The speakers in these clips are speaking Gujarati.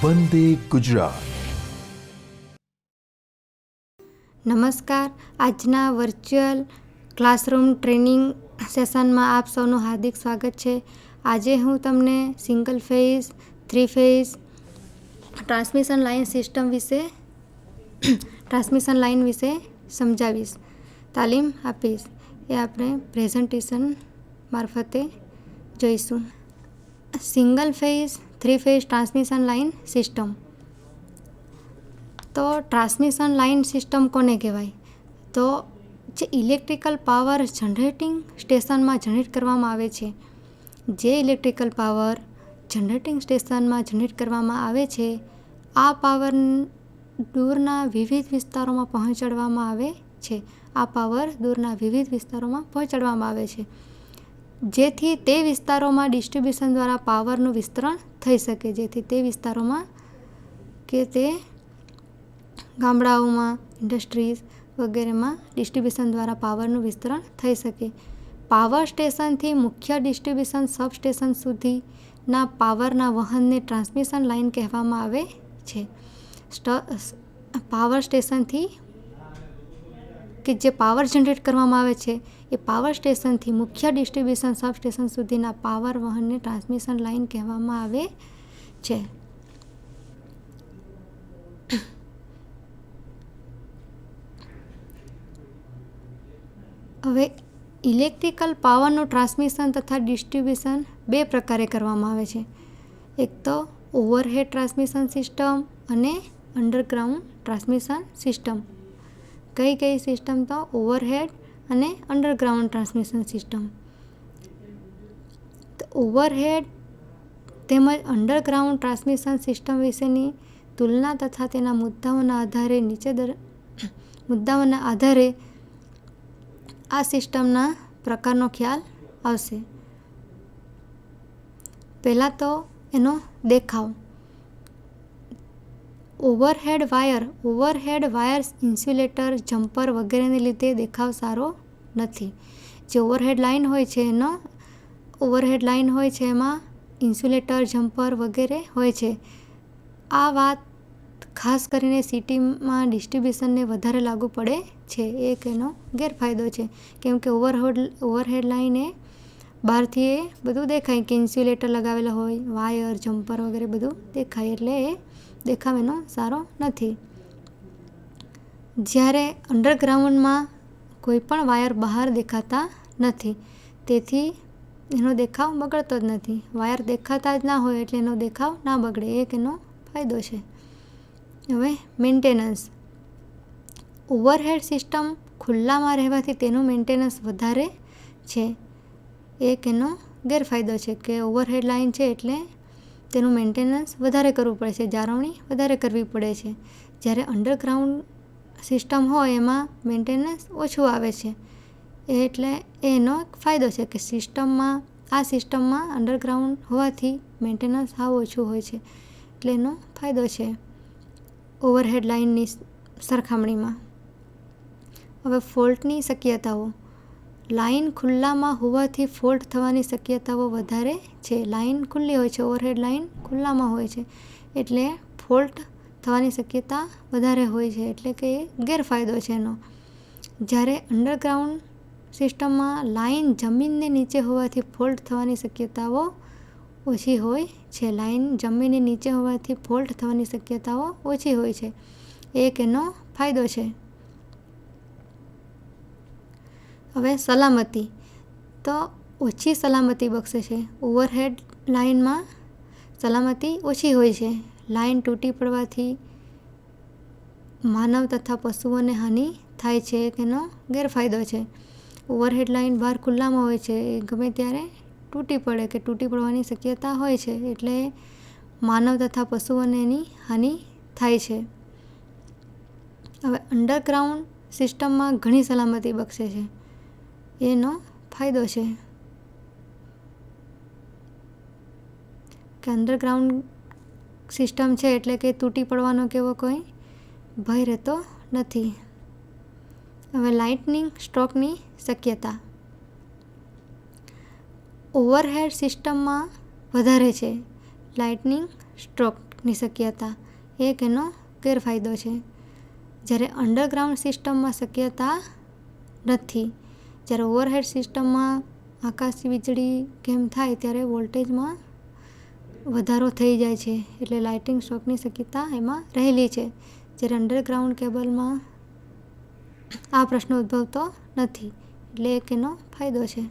વંદે ગુજરાત. નમસ્કાર. આજના વર્ચ્યુઅલ ક્લાસરૂમ ટ્રેનિંગ સેશનમાં આપ સૌનું હાર્દિક સ્વાગત છે. આજે હું તમને single phase, 3 phase transmission line વિશે સમજાવીશ, તાલીમ આપીશ. એ આપણે પ્રેઝન્ટેશન મારફતે જોઈશું. Single phase, 3 phase transmission line system. તો ટ્રાન્સમિશન લાઇન સિસ્ટમ કોને કહેવાય? તો જે ઇલેક્ટ્રિકલ પાવર જનરેટિંગ સ્ટેશનમાં જનરેટ કરવામાં આવે છે, જે ઇલેક્ટ્રિકલ પાવર જનરેટિંગ સ્ટેશનમાં જનરેટ કરવામાં આવે છે, આ પાવર દૂરના વિવિધ વિસ્તારોમાં પહોંચાડવામાં આવે છે. જેથી તે વિસ્તારોમાં ડિસ્ટ્રીબ્યુશન દ્વારા પાવરનું વિસ્તરણ થઈ શકે. તે ગામડાઓમાં, ઇન્ડસ્ટ્રીઝ વગેરેમાં ડિસ્ટ્રીબ્યુશન દ્વારા પાવરનું વિસ્તરણ થઈ શકે. પાવર સ્ટેશનથી મુખ્ય ડિસ્ટ્રીબ્યુશન સબસ્ટેશન સુધીના પાવરના વહનને ટ્રાન્સમિશન લાઇન કહેવામાં આવે છે. પાવર સ્ટેશનથી કે જે પાવર જનરેટ કરવામાં આવે છે, એ પાવર સ્ટેશનથી મુખ્ય ડિસ્ટ્રીબ્યુશન સબસ્ટેશન સુધીના પાવર વહનને ટ્રાન્સમિશન લાઇન કહેવામાં આવે છે. હવે ઇલેક્ટ્રિકલ પાવરનું ટ્રાન્સમિશન તથા ડિસ્ટ્રીબ્યુશન બે પ્રકારે કરવામાં આવે છે. એક તો ઓવરહેડ ટ્રાન્સમિશન સિસ્ટમ અને અંડરગ્રાઉન્ડ ટ્રાન્સમિશન સિસ્ટમ. કઈ સિસ્ટમ? તો ઓવરહેડ અને અંડરગ્રાઉન્ડ ટ્રાન્સમિશન સિસ્ટમ. તો ઓવરહેડ તેમજ અંડરગ્રાઉન્ડ ટ્રાન્સમિશન સિસ્ટમ વિશેની તુલના તથા તેના મુદ્દાઓના આધારે આ સિસ્ટમના પ્રકારનો ખ્યાલ આવશે. પહેલાં તો એનો દેખાવ. ઓવરહેડ વાયર્સ ઇન્સ્યુલેટર, જમ્પર વગેરેને લીધે દેખાવ સારો નથી. જે ઓવરહેડ લાઇન હોય છે એમાં ઇન્સ્યુલેટર, જમ્પર વગેરે હોય છે. આ વાત ખાસ કરીને સિટીમાં ડિસ્ટ્રીબ્યુશનને વધારે લાગુ પડે છે. એક એનો ગેરફાયદો છે, કેમ કે ઓવરહેડ લાઇન એ બહારથી એ બધું દેખાય કે ઇન્સ્યુલેટર લગાવેલા હોય, વાયર, જમ્પર વગેરે બધું દેખાય, એટલે એ દેખાવ એનો સારો નથી. જ્યારે અંડરગ્રાઉન્ડમાં કોઈ પણ વાયર બહાર દેખાતા નથી, તેથી એનો દેખાવ બગડતો જ નથી. વાયર દેખાતા જ ના હોય એટલે એનો દેખાવ ના બગડે, એક એનો ફાયદો છે. હવે મેન્ટેનન્સ. ઓવરહેડ સિસ્ટમ ખુલ્લામાં રહેવાથી તેનું મેન્ટેનન્સ વધારે છે. એક એનો ગેરફાયદો છે કે ઓવરહેડ લાઇન છે એટલે તેનું મેન્ટેનન્સ વધારે કરવું પડે છે, જાળવણી વધારે કરવી પડે છે. જ્યારે અંડરગ્રાઉન્ડ સિસ્ટમ હોય એમાં મેન્ટેનન્સ ઓછું આવે છે. એટલે એનો એક ફાયદો છે કે આ સિસ્ટમમાં અંડરગ્રાઉન્ડ હોવાથી મેન્ટેનન્સ સાવ ઓછું હોય છે, એટલે એનો ફાયદો છે ઓવરહેડ લાઇનની સરખામણીમાં. હવે ફોલ્ટની શક્યતાઓ. લાઇન ખુલ્લામાં હોવાથી ફોલ્ટ થવાની શક્યતાઓ વધારે છે. લાઇન ખુલ્લી હોય છે, ઓવરહેડ લાઇન ખુલ્લામાં હોય છે, એટલે ફોલ્ટ થવાની શક્યતા વધારે હોય છે, એટલે કે એ ગેરફાયદો છે એનો. જ્યારે અંડરગ્રાઉન્ડ સિસ્ટમમાં લાઇન જમીનને નીચે હોવાથી ફોલ્ટ થવાની શક્યતાઓ ઓછી હોય છે. એક એનો ફાયદો છે. હવે સલામતી. તો ઓછી સલામતી બક્ષે છે. ઓવરહેડ લાઇનમાં સલામતી ઓછી હોય છે. લાઇન તૂટી પડવાથી માનવ તથા પશુઓને હાનિ થાય છે, એક એનો ગેરફાયદો છે. ઓવરહેડ લાઇન બહાર ખુલ્લામાં હોય છે, એ ગમે ત્યારે તૂટી પડવાની શક્યતા હોય છે, એટલે માનવ તથા પશુઓને એની હાનિ થાય છે. હવે અંડરગ્રાઉન્ડ સિસ્ટમમાં ઘણી સલામતી બક્ષે છે, એનો ફાયદો છે કે અંડરગ્રાઉન્ડ સિસ્ટમ છે એટલે કે તૂટી પડવાનો કે એવો કોઈ ભય રહેતો નથી. હવે લાઇટનિંગ સ્ટ્રોકની શક્યતા. ઓવરહેડ સિસ્ટમમાં વધારે છે લાઇટનિંગ સ્ટ્રોક સ્ટ્રોકની શક્યતા, એક એનો ગેરફાયદો છે. જ્યારે અંડરગ્રાઉન્ડ સિસ્ટમમાં શક્યતા નથી. જ્યારે ઓવરહેડ સિસ્ટમમાં આકાશી વીજળી કેમ થાય ત્યારે વોલ્ટેજમાં વધારો થઈ જાય છે, એટલે લાઇટિંગ સ્ટ્રોકની શક્યતા એમાં રહેલી છે. જ્યારે અંડરગ્રાઉન્ડ કેબલમાં આ પ્રશ્ન ઉદ્ભવતો નથી, એટલે એક એનો ફાયદો છે.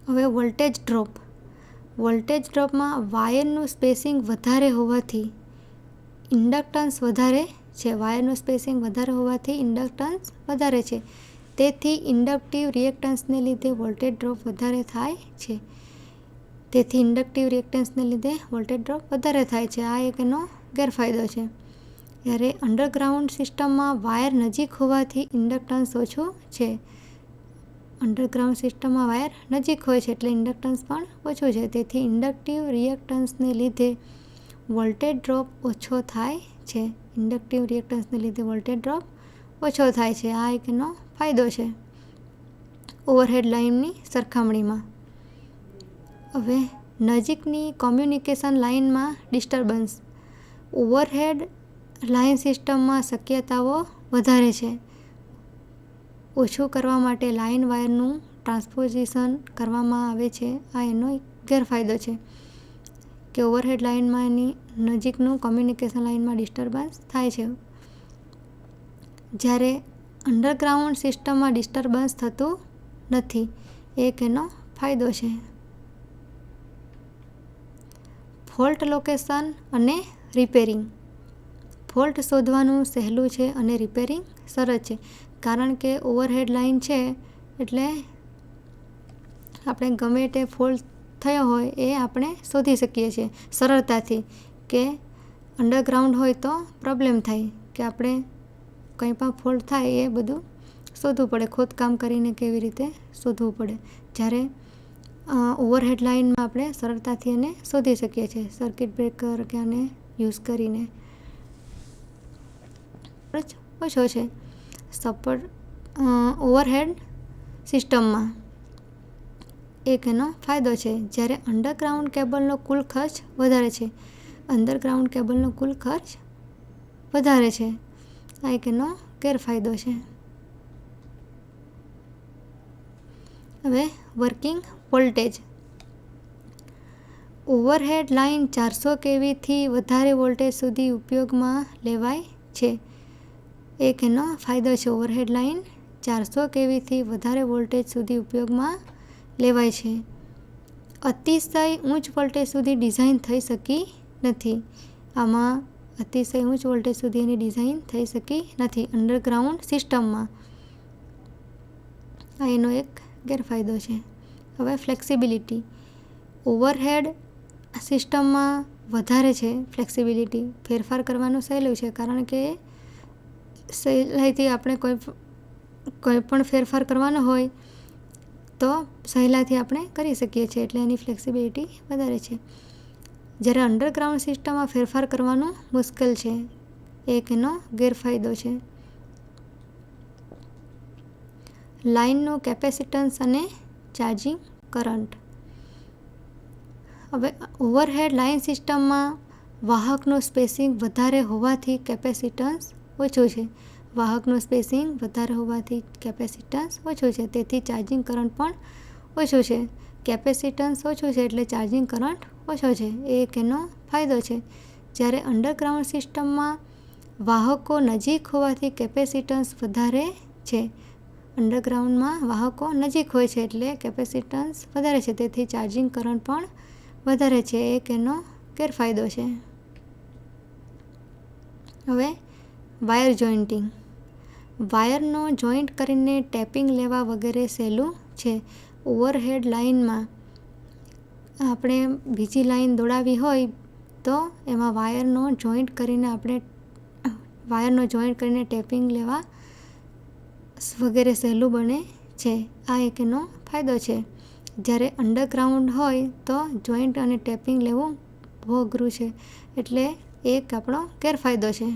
હવે વોલ્ટેજ ડ્રોપ. વોલ્ટેજ ડ્રોપમાં વાયરનું સ્પેસિંગ વધારે હોવાથી ઇન્ડક્ટન્સ વધારે છે. વાયરનું સ્પેસિંગ વધારે હોવાથી ઇન્ડક્ટન્સ વધારે છે. તેથી ઇન્ડક્ટિવ રિએક્ટન્સને લીધે વોલ્ટેજ ડ્રોપ વધારે થાય છે. આ એક એનો ગેરફાયદો છે. જ્યારે અંડરગ્રાઉન્ડ સિસ્ટમમાં વાયર નજીક હોવાથી ઇન્ડક્ટન્સ ઓછું છે. અંડરગ્રાઉન્ડ સિસ્ટમમાં વાયર નજીક હોય છે એટલે ઇન્ડક્ટન્સ પણ ઓછું છે. તેથી ઇન્ડક્ટિવ રિએક્ટન્સને લીધે વોલ્ટેજ ડ્રોપ ઓછો થાય છે. આ એક એનો ફાયદો છે ઓવરહેડ લાઇનની સરખામણીમાં. હવે નજીકની કોમ્યુનિકેશન લાઇનમાં ડિસ્ટર્બન્સ. ઓવરહેડ લાઇન સિસ્ટમમાં શક્યતાઓ વધારે છે. ઓછું કરવા માટે લાઇન વાયરનું ટ્રાન્સપોઝિશન કરવામાં આવે છે. આ એનો એક ગેરફાયદો છે કે ઓવરહેડ લાઇનમાં એની નજીકનું કોમ્યુનિકેશન લાઇનમાં ડિસ્ટર્બન્સ થાય છે. જ્યારે અંડરગ્રાઉન્ડ સિસ્ટમમાં ડિસ્ટર્બન્સ થતું નથી, એક એનો ફાયદો છે. ફોલ્ટ લોકેશન અને રિપેરિંગ. ફોલ્ટ શોધવાનું સહેલું છે અને રિપેરિંગ સરળ છે, કારણ કે ઓવરહેડ લાઇન છે એટલે આપણે ગમે તે ફોલ્ટ થયો હોય એ આપણે શોધી શકીએ છીએ સરળતાથી. કે અંડરગ્રાઉન્ડ હોય તો પ્રોબ્લેમ થાય કે આપણે કંઈ પણ ફોલ્ટ થાય એ બધું શોધવું પડે, ખોદકામ કરીને કેવી રીતે શોધવું પડે. જ્યારે ઓવરહેડ લાઇનમાં આપણે સરળતાથી એને શોધી શકીએ છીએ સર્કિટ બ્રેકર કે આને યુઝ કરીને. ઓછો છે. ઓવરહેડ સિસ્ટમમાં એક એનો ફાયદો છે. જ્યારે અંડરગ્રાઉન્ડ કેબલનો કુલ ખર્ચ વધારે છે. આ એક એનો ગેરફાયદો છે. હવે વર્કિંગ વોલ્ટેજ. ઓવરહેડ લાઇન 400 kVથી વધારે વોલ્ટેજ સુધી ઉપયોગમાં લેવાય છે. એક એનો ફાયદો છે. ઓવરહેડ લાઇન 400 kVથી વધારે વોલ્ટેજ સુધી ઉપયોગમાં લેવાય છે. અતિશય ઉચ્ચ વોલ્ટેજ સુધી ડિઝાઇન થઈ શકી નથી. આમાં અતિશય ઉચ્ચ વોલ્ટેજ સુધી એની ડિઝાઇન થઈ શકી નથી અંડરગ્રાઉન્ડ સિસ્ટમમાં. આ એનો એક ગેરફાયદો છે. હવે ફ્લેક્સિબિલિટી. ઓવરહેડ સિસ્ટમમાં વધારે છે ફ્લેક્સિબિલિટી. ફેરફાર કરવાનું સહેલું છે, કારણ કે સહેલાઈથી આપણે કોઈ પણ ફેરફાર કરવાનો હોય તો સહેલાઈથી આપણે કરી શકીએ છીએ, એટલે એની ફ્લેક્સિબિલિટી વધારે છે. જ્યારે અંડરગ્રાઉન્ડ સિસ્ટમમાં ફેરફાર કરવાનું મુશ્કેલ છે, એક એનો ગેરફાયદો છે. લાઇનનું કેપેસિટન્સ અને ચાર્જિંગ કરંટ. હવે ઓવરહેડ લાઇન સિસ્ટમમાં વાહકનું સ્પેસિંગ વધારે હોવાથી કેપેસિટન્સ ઓછું છે. તેથી ચાર્જિંગ કરંટ પણ ઓછું છે. કેપેસિટન્સ ઓછું છે એટલે ચાર્જિંગ કરંટ ઓછો છે. એ એક એનો ફાયદો છે. જ્યારે અંડરગ્રાઉન્ડ સિસ્ટમમાં વાહકો નજીક હોવાથી કેપેસિટન્સ વધારે છે. અંડરગ્રાઉન્ડમાં વાહકો નજીક હોય છે એટલે કેપેસિટન્સ વધારે છે. તેથી ચાર્જિંગ કરંટ પણ વધારે છે. એક એનો ગેરફાયદો છે. હવે વાયર જોઈન્ટિંગ. વાયરનો જોઈન્ટ કરીને ટેપિંગ લેવા વગેરે સહેલું છે. ઓવરહેડ લાઇનમાં આપણે બીજી લાઇન દોડાવી હોય તો એમાં વાયરનો જોઈન્ટ કરીને ટેપિંગ લેવા વગેરે સહેલું બને છે. આ એક એનો ફાયદો છે. જ્યારે અંડરગ્રાઉન્ડ હોય તો જોઈન્ટ અને ટેપિંગ લેવું બહુ અઘરું છે, એટલે એક આપણો ગેરફાયદો છે.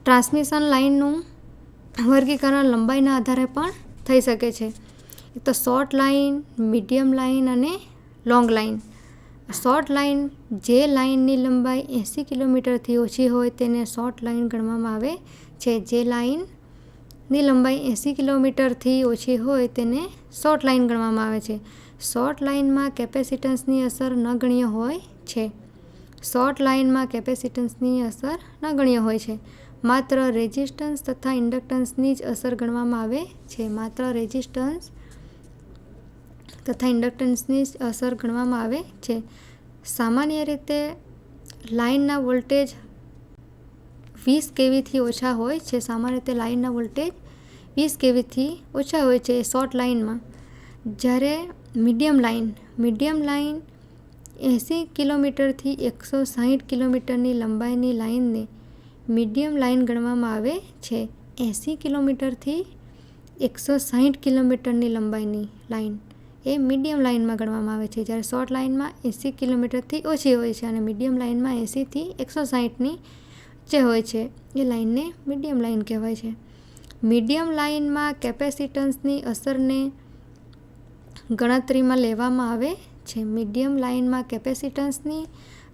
ટ્રાન્સમિશન લાઇનનું વર્ગીકરણ લંબાઈના આધારે પણ થઈ શકે છે. એક તો શોર્ટ લાઇન, મીડિયમ લાઇન અને લોંગ લાઇન. શોર્ટ લાઇન, જે લાઇનની લંબાઈ 80 કિલોમીટરથી ઓછી હોય તેને શોર્ટ લાઇન ગણવામાં આવે છે. જે લાઇનની લંબાઈ 80 કિલોમીટરથી ઓછી હોય તેને શોર્ટ લાઇન ગણવામાં આવે છે. શોર્ટ લાઇનમાં કેપેસિટન્સની અસર નગણ્ય હોય છે. શોર્ટ લાઇનમાં કેપેસિટન્સની અસર નગણ્ય હોય છે. માત્ર રેઝિસ્ટન્સ તથા ઇન્ડક્ટન્સની જ અસર ગણવામાં આવે છે. માત્ર રેઝિસ્ટન્સ તથા ઇન્ડક્ટન્સની જ અસર ગણવામાં આવે છે. સામાન્ય રીતે લાઇનના વોલ્ટેજ 20 કેવીથી ઓછા હોય છે. સામાન્ય રીતે લાઇનના વોલ્ટેજ 20 કેવીથી ઓછા હોય છે શોર્ટ લાઇનમાં. જ્યારે મીડિયમ લાઇન 80 કિલોમીટરથી 160 કિલોમીટરની લંબાઈની લાઇનને મીડિયમ લાઇન ગણવામાં આવે છે. 80 કિલોમીટરથી 160 કિલોમીટરની લંબાઈની લાઇન એ મીડિયમ લાઇનમાં ગણવામાં આવે છે. જ્યારે શોર્ટ લાઇનમાં 80 કિલોમીટરથી ઓછી હોય છે અને મીડિયમ લાઇનમાં 80થી 160ની વચ્ચે હોય છે. એ લાઇનને મીડિયમ લાઇન કહેવાય છે. મીડિયમ લાઇનમાં કેપેસિટન્સની અસરને ગણતરીમાં લેવામાં આવે છે. મીડિયમ લાઇનમાં કેપેસિટન્સની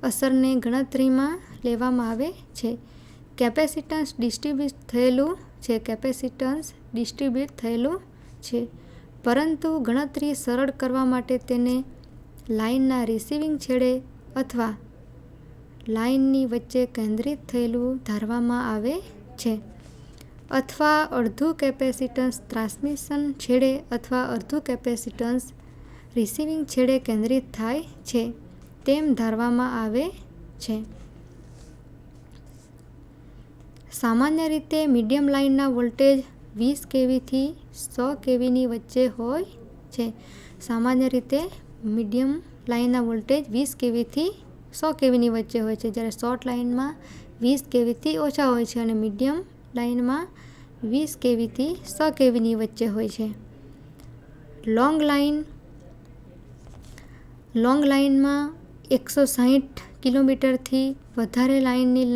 અસરને ગણતરીમાં લેવામાં આવે છે. કેપેસિટન્સ ડિસ્ટ્રીબ્યુટ થયેલું છે, પરંતુ ગણતરી સરળ કરવા માટે તેને લાઇનના રિસીવિંગ છેડે અથવા લાઇનની વચ્ચે કેન્દ્રિત થયેલું ધારવામાં આવે છે. અથવા અડધું કેપેસિટન્સ ટ્રાન્સમિશન છેડે અથવા અડધું કેપેસિટન્સ રિસીવિંગ છેડે કેન્દ્રિત થાય છે તેમ ધારવામાં આવે છે. સામાન્ય રીતે મીડિયમ લાઇનના વોલ્ટેજ 20 કેવીથી 100 કેવીની વચ્ચે હોય છે. સામાન્ય રીતે મીડિયમ લાઇનના વોલ્ટેજ 20 કેવીથી 100 કેવીની વચ્ચે હોય છે. જ્યારે શોર્ટ લાઇનમાં 20 કેવીથી ઓછા હોય છે અને મીડિયમ લાઇનમાં 20 કેવીથી 100 કેવીની વચ્ચે હોય છે. લોંગ લાઇનમાં 160 કિલોમીટરથી વધારે લાઇનની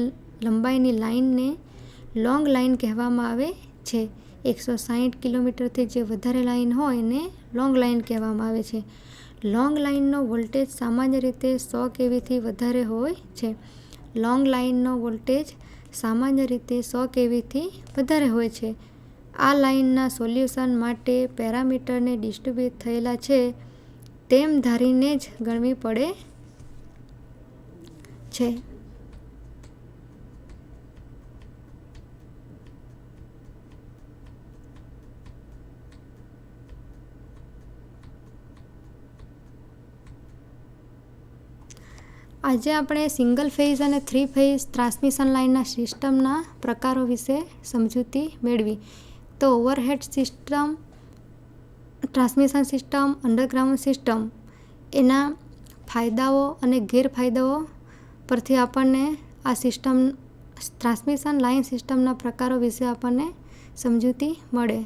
લંબાઈની લાઇનને લોંગ લાઇન કહેવામાં આવે છે. 160 કિલોમીટરથી જે વધારે લાઇન હોય એને લોંગ લાઇન કહેવામાં આવે છે. લોંગ લાઇનનો વોલ્ટેજ સામાન્ય રીતે 100 કેવીથી વધારે હોય છે. લોંગ લાઇનનો વોલ્ટેજ સામાન્ય રીતે 100 કેવીથી વધારે હોય છે. આ લાઇનના સોલ્યુશન માટે પેરામીટરને ડિસ્ટ્રીબ્યુટ થયેલા છે તેમ ધારીને જ ગણવી પડે છે. આજે આપણે સિંગલ ફેઝ અને 3 ફેઝ ટ્રાન્સમિશન લાઇનના સિસ્ટમના પ્રકારો વિશે સમજૂતી મેળવી. તો overhead system, transmission system, underground system, એના ફાયદાઓ અને ગેરફાયદાઓ પરથી આપણને આ સિસ્ટમ, ટ્રાન્સમિશન લાઇન સિસ્ટમના પ્રકારો વિશે આપણને સમજૂતી મળે.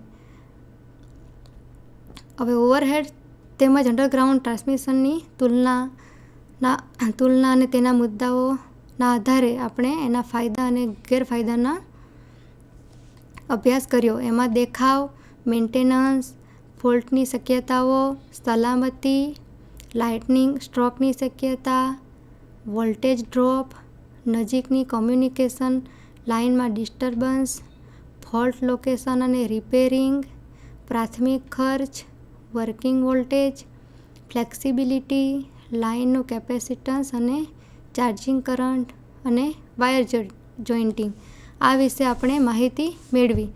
હવે ઓવરહેડ તેમજ અંડરગ્રાઉન્ડ ટ્રાન્સમિશનની તુલના અને તેના મુદ્દાઓના આધારે આપણે એના ફાયદા અને ગેરફાયદાના અભ્યાસ કર્યો. એમાં દેખાવ, મેન્ટેનન્સ, ફોલ્ટની શક્યતાઓ, સલામતી, લાઇટનિંગ સ્ટ્રોકની શક્યતા, વોલ્ટેજ ડ્રોપ, નજીકની કોમ્યુનિકેશન, લાઇનમાં ડિસ્ટર્બન્સ, ફોલ્ટ લોકેશન અને રિપેરિંગ, પ્રાથમિક ખર્ચ, વર્કિંગ વોલ્ટેજ, ફ્લેક્સિબિલિટી, લાઇનનું કેપેસિટન્સ અને ચાર્જિંગ કરંટ અને વાયર જોઇન્ટિંગ. આ વિશે આપણે માહિતી મેળવી.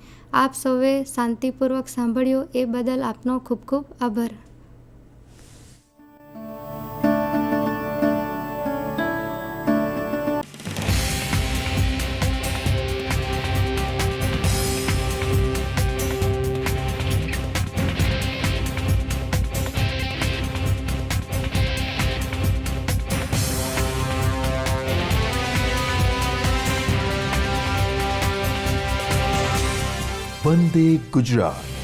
આપ સૌએ શાંતિપૂર્વક સાંભળ્યું એ બદલ આપનો ખૂબ ખૂબ આભાર. વંદે ગુજરાત.